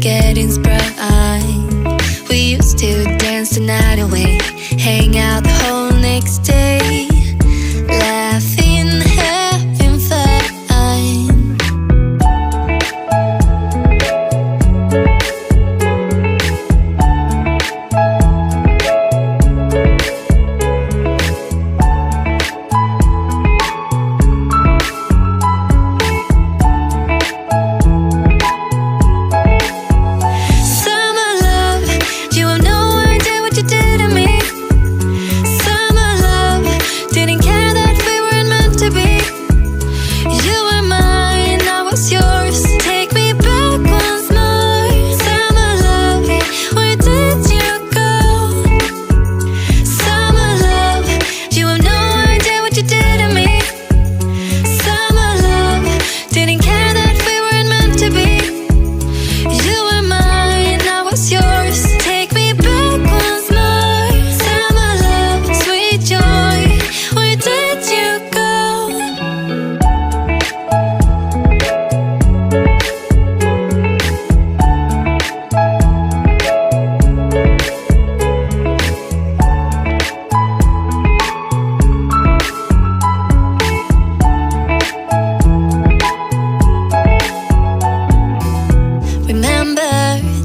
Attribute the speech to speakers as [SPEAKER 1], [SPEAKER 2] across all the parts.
[SPEAKER 1] get inspired. We used to dance the night away, hang out the whole next day, laughing, having fun.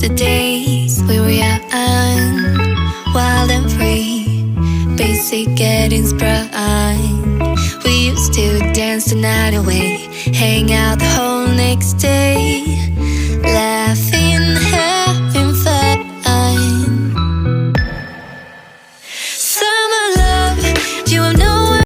[SPEAKER 1] The days we were young, wild and free, basic getting inspired. We used to dance the night away, hang out the whole next day, laugh